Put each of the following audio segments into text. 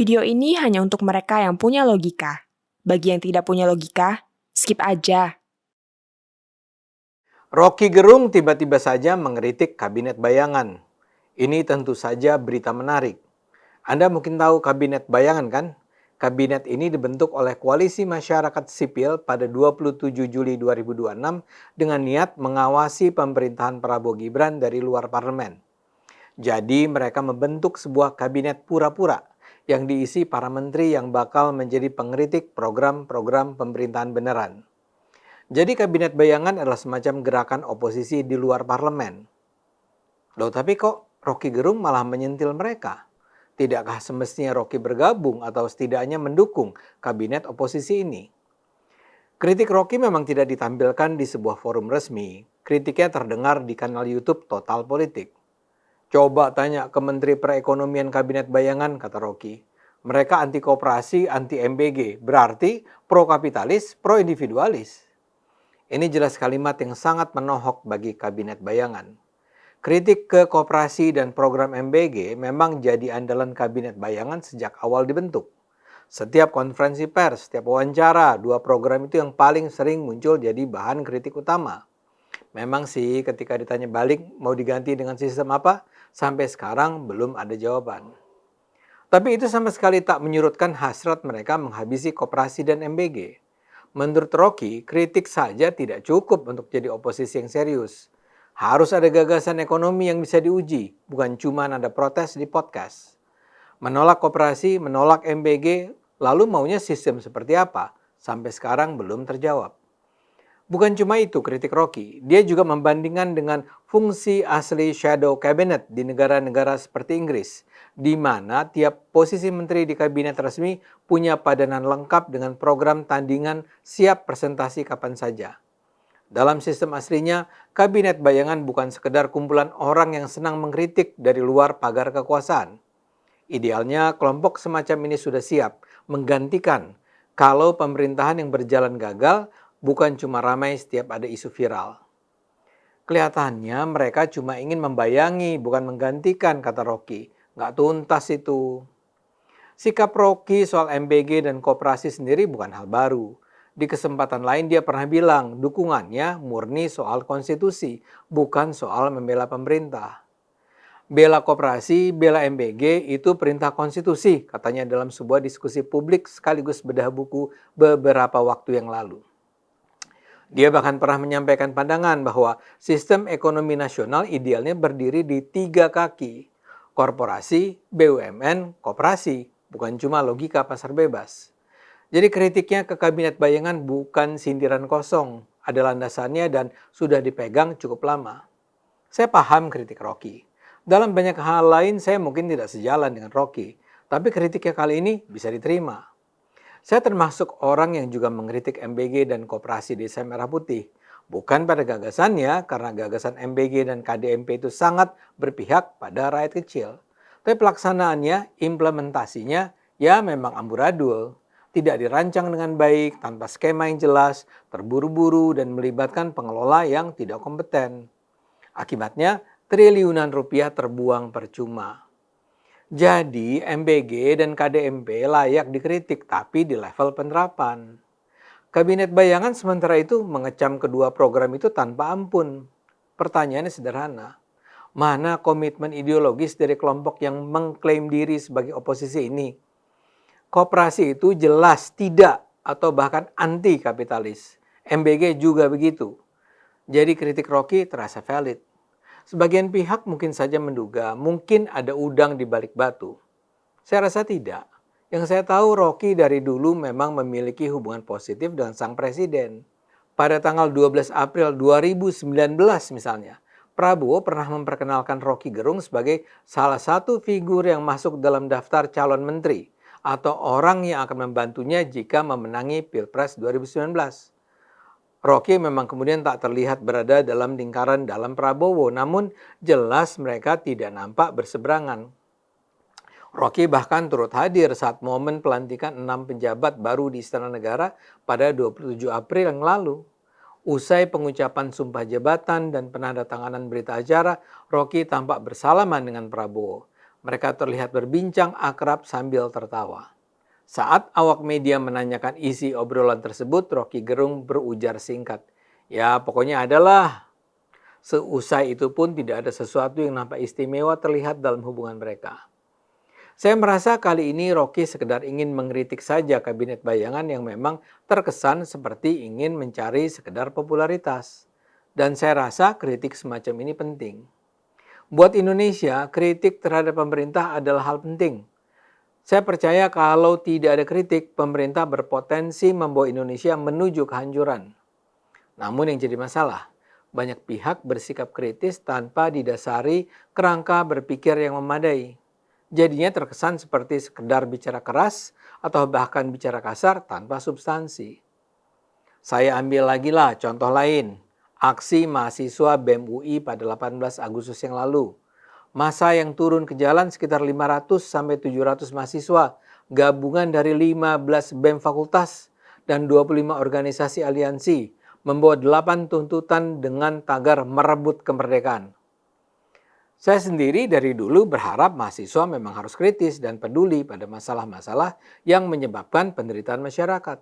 Video ini hanya untuk mereka yang punya logika. Bagi yang tidak punya logika, skip aja. Rocky Gerung tiba-tiba saja mengkritik kabinet bayangan. Ini tentu saja berita menarik. Anda mungkin tahu kabinet bayangan kan? Kabinet ini dibentuk oleh Koalisi Masyarakat Sipil pada 27 Juli 2026 dengan niat mengawasi pemerintahan Prabowo Gibran dari luar parlemen. Jadi mereka membentuk sebuah kabinet pura-pura yang diisi para menteri yang bakal menjadi pengkritik program-program pemerintahan beneran. Jadi kabinet bayangan adalah semacam gerakan oposisi di luar parlemen. Loh, tapi kok Rocky Gerung malah menyentil mereka? Tidakkah semestinya Rocky bergabung atau setidaknya mendukung kabinet oposisi ini? Kritik Rocky memang tidak ditampilkan di sebuah forum resmi. Kritiknya terdengar di kanal YouTube Total Politik. Coba tanya ke Menteri Perekonomian Kabinet Bayangan, kata Rocky. Mereka anti koperasi, anti MBG, berarti pro kapitalis, pro individualis. Ini jelas kalimat yang sangat menohok bagi Kabinet Bayangan. Kritik ke koperasi dan program MBG memang jadi andalan Kabinet Bayangan sejak awal dibentuk. Setiap konferensi pers, setiap wawancara, dua program itu yang paling sering muncul jadi bahan kritik utama. Memang sih ketika ditanya balik mau diganti dengan sistem apa, sampai sekarang belum ada jawaban. Tapi itu sama sekali tak menyurutkan hasrat mereka menghabisi koperasi dan MBG. Menurut Rocky, kritik saja tidak cukup untuk jadi oposisi yang serius. Harus ada gagasan ekonomi yang bisa diuji, bukan cuma ada protes di podcast. Menolak koperasi, menolak MBG, lalu maunya sistem seperti apa? Sampai sekarang belum terjawab. Bukan cuma itu kritik Rocky, dia juga membandingkan dengan fungsi asli shadow cabinet di negara-negara seperti Inggris, di mana tiap posisi menteri di kabinet resmi punya padanan lengkap dengan program tandingan siap presentasi kapan saja. Dalam sistem aslinya, kabinet bayangan bukan sekedar kumpulan orang yang senang mengkritik dari luar pagar kekuasaan. Idealnya, kelompok semacam ini sudah siap menggantikan kalau pemerintahan yang berjalan gagal bukan cuma ramai setiap ada isu viral. Kelihatannya mereka cuma ingin membayangi, bukan menggantikan, kata Rocky. Nggak tuntas itu. Sikap Rocky soal MBG dan koperasi sendiri bukan hal baru. Di kesempatan lain dia pernah bilang dukungannya murni soal konstitusi, bukan soal membela pemerintah. Bela koperasi, bela MBG itu perintah konstitusi, katanya dalam sebuah diskusi publik sekaligus bedah buku beberapa waktu yang lalu. Dia bahkan pernah menyampaikan pandangan bahwa sistem ekonomi nasional idealnya berdiri di 3 kaki. Korporasi, BUMN, koperasi, bukan cuma logika pasar bebas. Jadi kritiknya ke kabinet bayangan bukan sindiran kosong, ada landasannya dan sudah dipegang cukup lama. Saya paham kritik Rocky. Dalam banyak hal lain saya mungkin tidak sejalan dengan Rocky, tapi kritiknya kali ini bisa diterima. Saya termasuk orang yang juga mengkritik MBG dan Koperasi Desa Merah Putih. Bukan pada gagasannya, karena gagasan MBG dan KDMP itu sangat berpihak pada rakyat kecil. Tapi pelaksanaannya, implementasinya, ya memang amburadul. Tidak dirancang dengan baik, tanpa skema yang jelas, terburu-buru dan melibatkan pengelola yang tidak kompeten. Akibatnya, triliunan rupiah terbuang percuma. Jadi MBG dan KDMP layak dikritik tapi di level penerapan. Kabinet bayangan sementara itu mengecam kedua program itu tanpa ampun. Pertanyaannya sederhana. Mana komitmen ideologis dari kelompok yang mengklaim diri sebagai oposisi ini? Koperasi itu jelas tidak atau bahkan anti kapitalis. MBG juga begitu. Jadi kritik Rocky terasa valid. Sebagian pihak mungkin saja menduga mungkin ada udang di balik batu. Saya rasa tidak. Yang saya tahu Rocky dari dulu memang memiliki hubungan positif dengan sang presiden. Pada tanggal 12 April 2019 misalnya, Prabowo pernah memperkenalkan Rocky Gerung sebagai salah satu figur yang masuk dalam daftar calon menteri atau orang yang akan membantunya jika memenangi Pilpres 2019. Rocky memang kemudian tak terlihat berada dalam lingkaran dalam Prabowo, namun jelas mereka tidak nampak berseberangan. Rocky bahkan turut hadir saat momen pelantikan 6 pejabat baru di Istana Negara pada 27 April yang lalu. Usai pengucapan sumpah jabatan dan penandatanganan berita acara, Rocky tampak bersalaman dengan Prabowo. Mereka terlihat berbincang akrab sambil tertawa. Saat awak media menanyakan isi obrolan tersebut, Rocky Gerung berujar singkat, "Ya, pokoknya adalah." Seusai itu pun tidak ada sesuatu yang nampak istimewa terlihat dalam hubungan mereka. Saya merasa kali ini Rocky sekedar ingin mengkritik saja kabinet bayangan yang memang terkesan seperti ingin mencari sekedar popularitas. Dan saya rasa kritik semacam ini penting. Buat Indonesia, kritik terhadap pemerintah adalah hal penting. Saya percaya kalau tidak ada kritik, pemerintah berpotensi membawa Indonesia menuju kehancuran. Namun yang jadi masalah, banyak pihak bersikap kritis tanpa didasari kerangka berpikir yang memadai. Jadinya terkesan seperti sekedar bicara keras atau bahkan bicara kasar tanpa substansi. Saya ambil lagi lah contoh lain, aksi mahasiswa BEM UI pada 18 Agustus yang lalu. Massa yang turun ke jalan sekitar 500 sampai 700 mahasiswa, gabungan dari 15 BEM fakultas dan 25 organisasi aliansi, membawa 8 tuntutan dengan tagar merebut kemerdekaan. Saya sendiri dari dulu berharap mahasiswa memang harus kritis dan peduli pada masalah-masalah yang menyebabkan penderitaan masyarakat.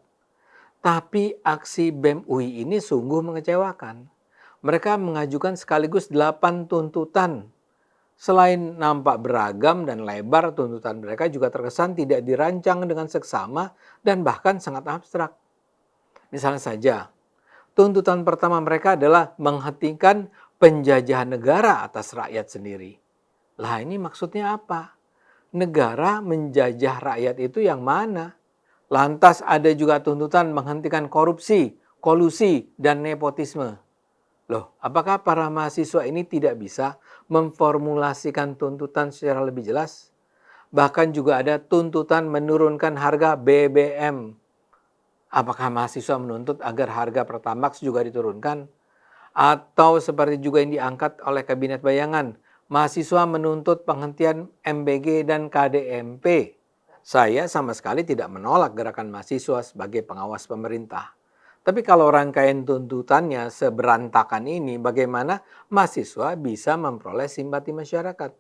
Tapi aksi BEM UI ini sungguh mengecewakan. Mereka mengajukan sekaligus 8 tuntutan. Selain nampak beragam dan lebar, tuntutan mereka juga terkesan tidak dirancang dengan seksama dan bahkan sangat abstrak. Misalnya saja, tuntutan pertama mereka adalah menghentikan penjajahan negara atas rakyat sendiri. Lah ini maksudnya apa? Negara menjajah rakyat itu yang mana? Lantas ada juga tuntutan menghentikan korupsi, kolusi, dan nepotisme. Loh, apakah para mahasiswa ini tidak bisa memformulasikan tuntutan secara lebih jelas? Bahkan juga ada tuntutan menurunkan harga BBM. Apakah mahasiswa menuntut agar harga Pertamax juga diturunkan? Atau seperti juga yang diangkat oleh kabinet bayangan, mahasiswa menuntut penghentian MBG dan KDMP. Saya sama sekali tidak menolak gerakan mahasiswa sebagai pengawas pemerintah. Tapi kalau rangkaian tuntutannya seberantakan ini, bagaimana mahasiswa bisa memperoleh simpati masyarakat?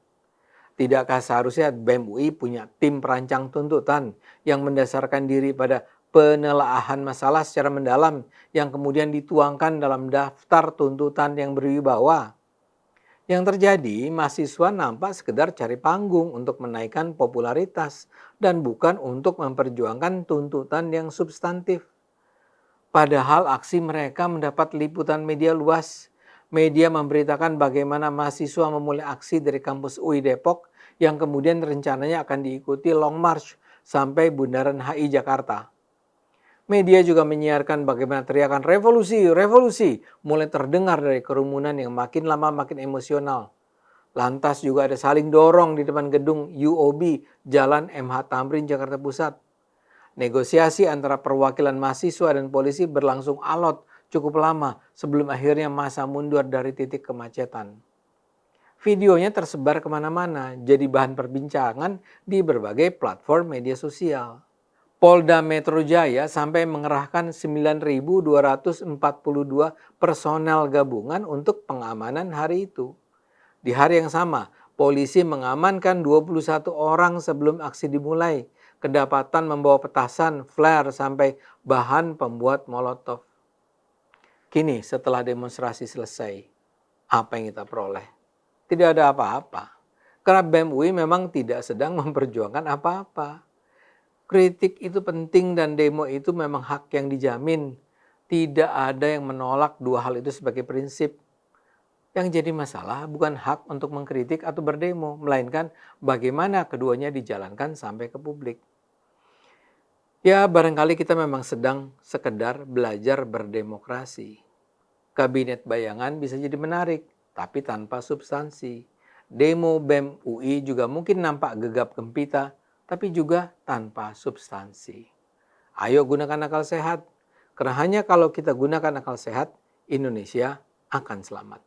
Tidakkah seharusnya BEM UI punya tim perancang tuntutan yang mendasarkan diri pada penelaahan masalah secara mendalam yang kemudian dituangkan dalam daftar tuntutan yang berwibawa? Yang terjadi, mahasiswa nampak sekedar cari panggung untuk menaikkan popularitas dan bukan untuk memperjuangkan tuntutan yang substantif. Padahal aksi mereka mendapat liputan media luas. Media memberitakan bagaimana mahasiswa memulai aksi dari kampus UI Depok yang kemudian rencananya akan diikuti long march sampai Bundaran HI Jakarta. Media juga menyiarkan bagaimana teriakan revolusi, revolusi mulai terdengar dari kerumunan yang makin lama makin emosional. Lantas juga ada saling dorong di depan gedung UOB Jalan MH Tamrin Jakarta Pusat. Negosiasi antara perwakilan mahasiswa dan polisi berlangsung alot cukup lama sebelum akhirnya massa mundur dari titik kemacetan. Videonya tersebar kemana-mana, jadi bahan perbincangan di berbagai platform media sosial. Polda Metro Jaya sampai mengerahkan 9.242 personel gabungan untuk pengamanan hari itu. Di hari yang sama, polisi mengamankan 21 orang sebelum aksi dimulai. Kedapatan membawa petasan, flare, sampai bahan pembuat molotov. Kini setelah demonstrasi selesai, apa yang kita peroleh? Tidak ada apa-apa. Karena BEM UI memang tidak sedang memperjuangkan apa-apa. Kritik itu penting dan demo itu memang hak yang dijamin. Tidak ada yang menolak dua hal itu sebagai prinsip. Yang jadi masalah bukan hak untuk mengkritik atau berdemo, melainkan bagaimana keduanya dijalankan sampai ke publik. Ya, barangkali kita memang sedang sekedar belajar berdemokrasi. Kabinet bayangan bisa jadi menarik, tapi tanpa substansi. Demo BEM UI juga mungkin nampak gegap gempita, tapi juga tanpa substansi. Ayo gunakan akal sehat, karena hanya kalau kita gunakan akal sehat, Indonesia akan selamat.